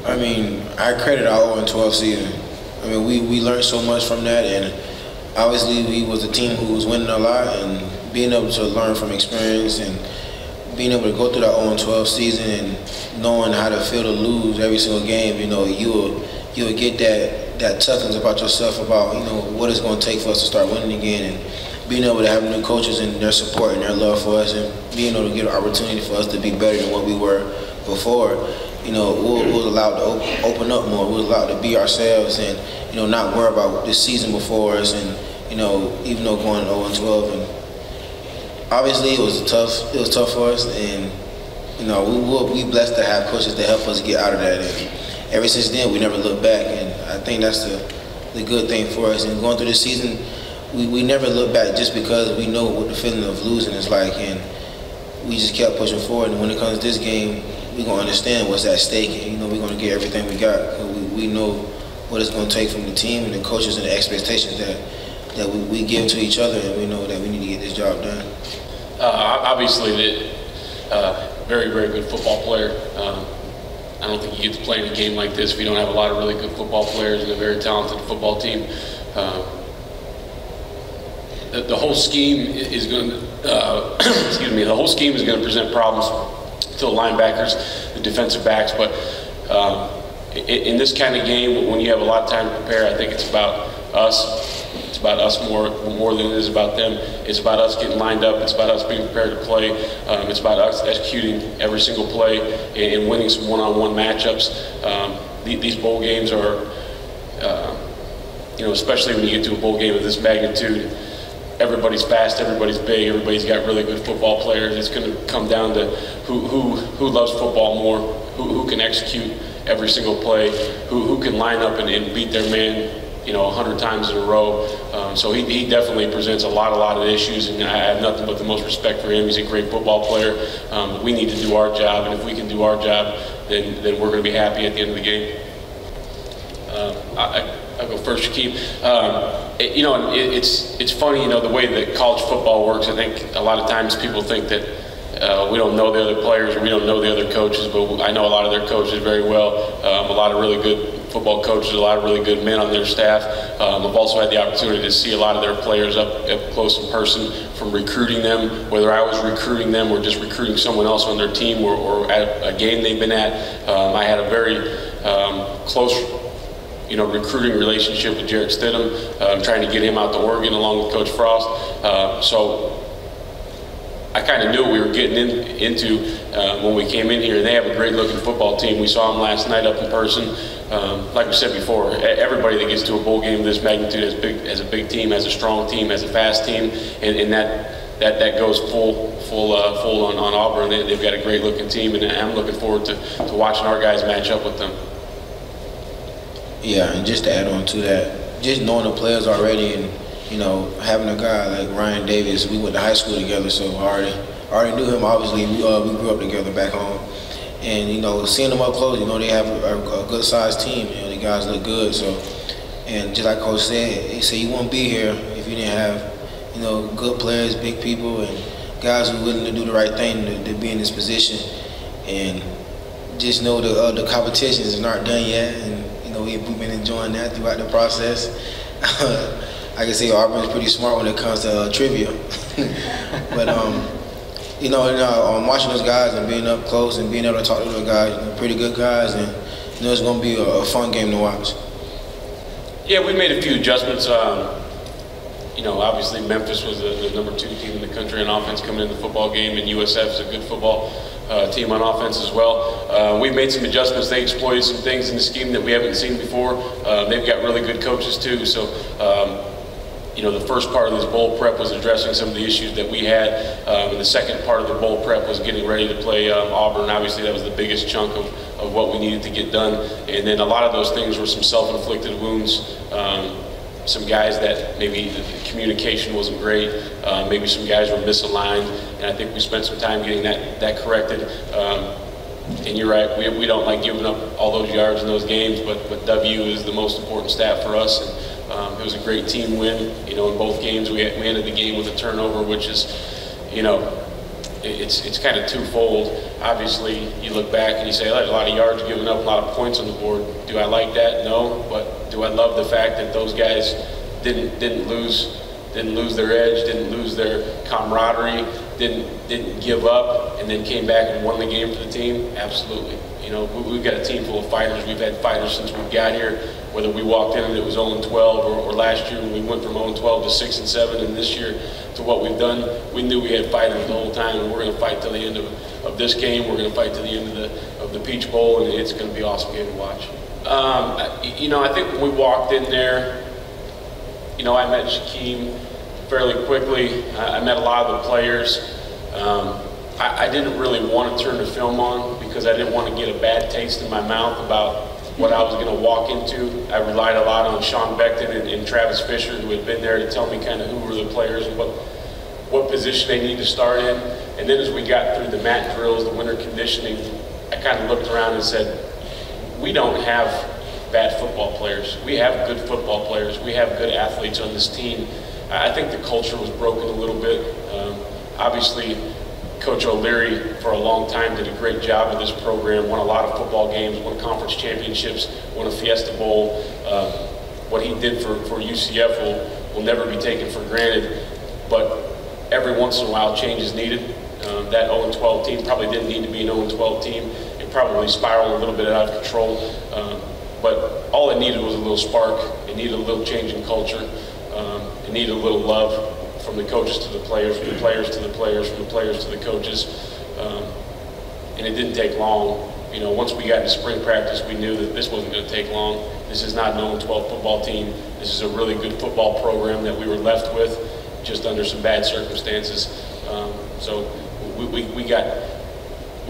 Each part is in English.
I mean, I credit our 0-12 season. I mean, we learned so much from that, and obviously we was a team who was winning a lot, and being able to learn from experience and being able to go through that 0-12 season and knowing how to feel to lose every single game, you know, you'll get that toughness about yourself about, you know, what it's going to take for us to start winning again, and being able to have new coaches and their support and their love for us, and being able to get an opportunity for us to be better than what we were before. You know, we're allowed to open up more. We're allowed to be ourselves and, you know, not worry about this season before us. And, you know, even though going 0-12, and obviously it was tough for us. And, you know, we blessed to have coaches to help us get out of that. And ever since then, we never looked back. And I think that's the good thing for us. And going through this season, we never looked back just because we know what the feeling of losing is like. And we just kept pushing forward. And when it comes to this game, we're going to understand what's at stake, and, you know, we're going to get everything we got. We know what it's going to take from the team and the coaches and the expectations that we give to each other, and we know that we need to get this job done. Obviously, very, very good football player. I don't think you get to play in a game like this if you don't have a lot of really good football players and a very talented football team. The whole scheme is going to, excuse me, the whole scheme is going to present problems to the linebackers, the defensive backs, but in this kind of game, when you have a lot of time to prepare, I think it's about us. It's about us more than it is about them. It's about us getting lined up. It's about us being prepared to play. It's about us executing every single play and winning some one-on-one matchups. These bowl games are, you know, especially when you get to a bowl game of this magnitude, everybody's fast, everybody's big, everybody's got really good football players. It's going to come down to who loves football more, who can execute every single play, who can line up and beat their man, you know, 100 times in a row. So he definitely presents a lot of issues, and I have nothing but the most respect for him. He's a great football player. We need to do our job, and if we can do our job, then we're going to be happy at the end of the game. I'll go first, Shaquem. You know, it's funny, you know, the way that college football works. I think a lot of times people think that we don't know the other players or we don't know the other coaches, but I know a lot of their coaches very well. A lot of really good football coaches, a lot of really good men on their staff. I've also had the opportunity to see a lot of their players up close in person, from recruiting them, whether I was recruiting them or just recruiting someone else on their team or at a game they've been at. I had a very close, you know, recruiting relationship with Jarrett Stidham, trying to get him out to Oregon along with Coach Frost. So I kind of knew what we were getting into when we came in here. And they have a great-looking football team. We saw them last night up in person. Like we said before, everybody that gets to a bowl game of this magnitude as a big team, as a strong team, as a fast team, and that goes full on Auburn. They've got a great-looking team, and I'm looking forward to watching our guys match up with them. Yeah, and just to add on to that, just knowing the players already, and, you know, having a guy like Ryan Davis, we went to high school together, so I already knew him. Obviously, we grew up together back home, and, you know, seeing them up close, you know, they have a good-sized team. You know, the guys look good. So, and just like Coach said, he said you wouldn't be here if you didn't have, you know, good players, big people, and guys who are willing to do the right thing to be in this position. And just know the competitions aren't done yet, and, you know, we've been enjoying that throughout the process. I can say Auburn's pretty smart when it comes to trivia. But, you know, watching those guys and being up close and being able to talk to those guys, you know, pretty good guys, and, you know, it's going to be a fun game to watch. Yeah, we made a few adjustments. You know, obviously Memphis was the #2 team in the country on offense coming into the football game, and USF is a good football team on offense as well. We've made some adjustments. They exploited some things in the scheme that we haven't seen before. They've got really good coaches too. So, you know, the first part of this bowl prep was addressing some of the issues that we had, and the second part of the bowl prep was getting ready to play Auburn. Obviously, that was the biggest chunk of what we needed to get done. And then a lot of those things were some self-inflicted wounds. Some guys that maybe the communication wasn't great, maybe some guys were misaligned, and I think we spent some time getting that corrected. And you're right, we don't like giving up all those yards in those games, but W is the most important stat for us. And it was a great team win. You know, in both games we ended the game with a turnover, which is, you know, it's kind of twofold. Obviously, you look back and you say, oh, there's a lot of yards given up, a lot of points on the board. Do I like that? No. But do I love the fact that those guys didn't lose their edge, didn't lose their camaraderie, didn't give up, and then came back and won the game for the team? Absolutely. You know, we've got a team full of fighters. We've had fighters since we got here. Whether we walked in and it was 0-12, or last year when we went from 0-12 to 6-7, and this year to what we've done, we knew we had fighters the whole time, and we're going to fight till the end of this game. We're going to fight till the end of the Peach Bowl, and it's going to be an awesome game to watch. You know, I think when we walked in there, you know, I met Shaquem fairly quickly. I met a lot of the players. I didn't really want to turn the film on because I didn't want to get a bad taste in my mouth about what I was going to walk into. I relied a lot on Sean Beckton and Travis Fisher, who had been there to tell me kind of who were the players and what position they need to start in. And then as we got through the mat drills, the winter conditioning, I kind of looked around and said, we don't have bad football players. We have good football players. We have good athletes on this team. I think the culture was broken a little bit. Obviously, Coach O'Leary, for a long time, did a great job with this program, won a lot of football games, won conference championships, won a Fiesta Bowl. What he did for UCF will never be taken for granted, but every once in a while change is needed. That 0-12 team probably didn't need to be an 0-12 team. It probably spiraled a little bit out of control, but all it needed was a little spark. It needed a little change in culture. It needed a little love from the coaches to the players, from the players to the players, from the players to the coaches. And it didn't take long. You know, once we got into spring practice, we knew that this wasn't going to take long. This is not an 0-12 football team. This is a really good football program that we were left with, just under some bad circumstances. So we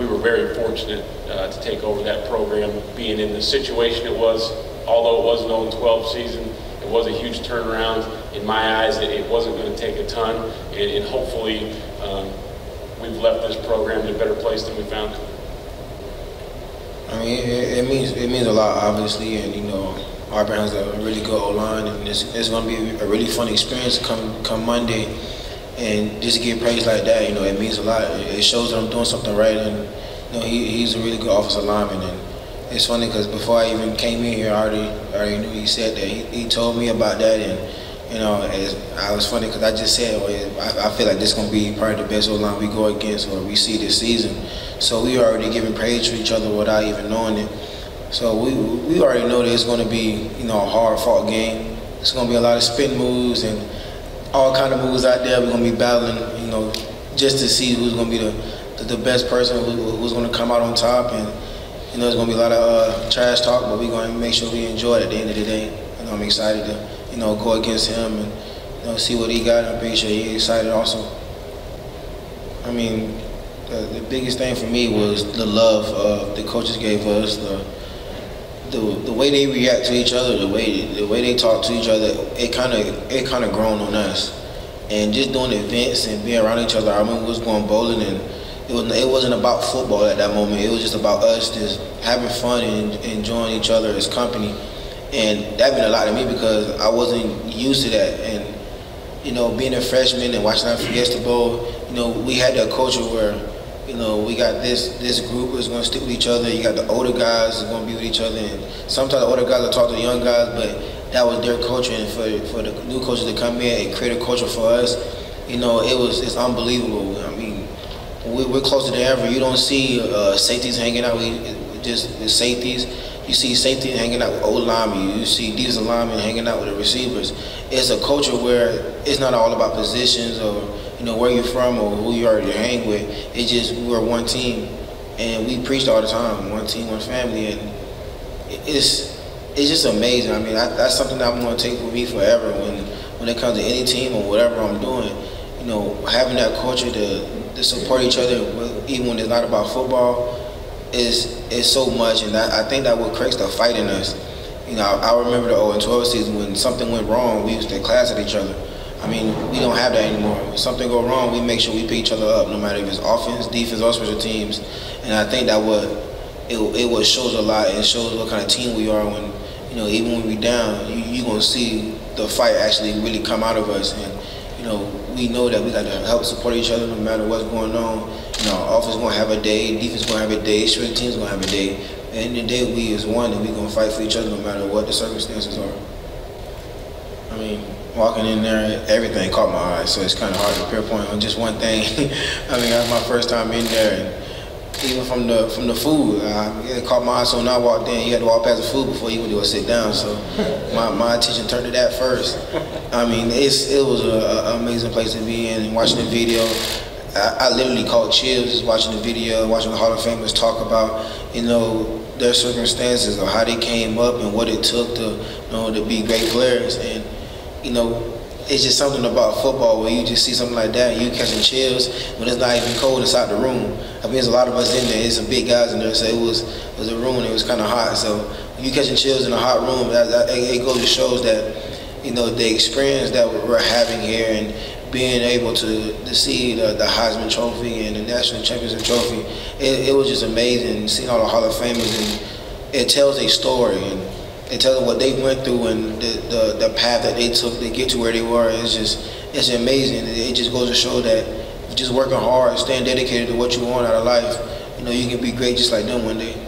were very fortunate to take over that program, being in the situation it was. Although it was an 0-12 season, it was a huge turnaround. In my eyes, it wasn't going to take a ton, and hopefully we've left this program in a better place than we found it. I mean, it means a lot, obviously, and you know, Auburn has a really good O-line, and it's going to be a really fun experience come Monday, and just to get praise like that, you know, it means a lot. It shows that I'm doing something right, and you know, he's a really good offensive lineman. And it's funny because before I even came in here, I already knew he said that. He told me about that, and you know, I was funny because I just said, I feel like this is going to be probably the best O-line we go against or we see this season. So we already giving praise to each other without even knowing it. So we already know that it's going to be, you know, a hard-fought game. It's going to be a lot of spin moves and all kind of moves out there. We're going to be battling, you know, just to see who's going to be the best person, who's going to come out on top. And you know, there's going to be a lot of trash talk, but we're going to make sure we enjoy it at the end of the day. And I'm excited to, you know, go against him and, you know, see what he got. I'm pretty sure he's excited also. I mean, the biggest thing for me was the love the coaches gave us, the way they react to each other, the way they talk to each other. It kind of grown on us. And just doing events and being around each other. I remember we was going bowling, and it wasn't about football at that moment. It was just about us just having fun and enjoying each other as company. And that meant a lot to me because I wasn't used to that. And, you know, being a freshman and watching that Fiesta Bowl, you know, we had that culture where, you know, we got this group is going to stick with each other. You got the older guys who's going to be with each other. And sometimes the older guys will talk to the young guys, but that was their culture. And for the new coaches to come in and create a culture for us, you know, it's unbelievable. I mean, we're closer than ever. You don't see safeties hanging out with just safeties. You see safety hanging out with old linemen. You see defensive linemen hanging out with the receivers. It's a culture where it's not all about positions or, you know, where you're from or who you already hang with. It's just we're one team, and we preach all the time, one team, one family, and it's just amazing. I mean, that's something that I'm going to take with me forever when it comes to any team or whatever I'm doing. You know, having that culture to support each other, even when it's not about football, is so much, and I think that what creates the fight in us. You know, I remember the 0-12 season when something went wrong, we used to class at each other. I mean, we don't have that anymore. When something go wrong, we make sure we pick each other up, no matter if it's offense, defense, or special teams. And I think that it shows a lot and shows what kind of team we are when, you know, even when we down, you gonna see the fight actually really come out of us. And, you know, we know that we got to help support each other no matter what's going on. offense gonna have a day, defense gonna have a day, special teams gonna have a day. At the end of the day, we as one, and we gonna fight for each other no matter what the circumstances are. I mean, walking in there, everything caught my eye, so it's kind of hard to pinpoint on just one thing. I mean, that was my first time in there, and even from the food, it caught my eye. So when I walked in, you had to walk past the food before you would do a sit down. So my attention turned to that first. I mean, it was an amazing place to be in. And watching the video, I literally caught chills just watching the video, watching the Hall of Famers talk about, their circumstances or how they came up and what it took to be great players. And it's just something about football where you just see something like that and you catching chills when it's not even cold inside the room. I mean, there's a lot of us in there. There's some big guys in there, so it was a room and it was kind of hot. So you catching chills in a hot room, it goes to shows that the experience that we're having here and being able to see the Heisman Trophy and the National Championship Trophy, it was just amazing. Seeing all the Hall of Famers, and it tells a story, and it tells them what they went through and the path that they took to get to where they were. It's amazing. It just goes to show that just working hard, staying dedicated to what you want out of life, you can be great just like them one day.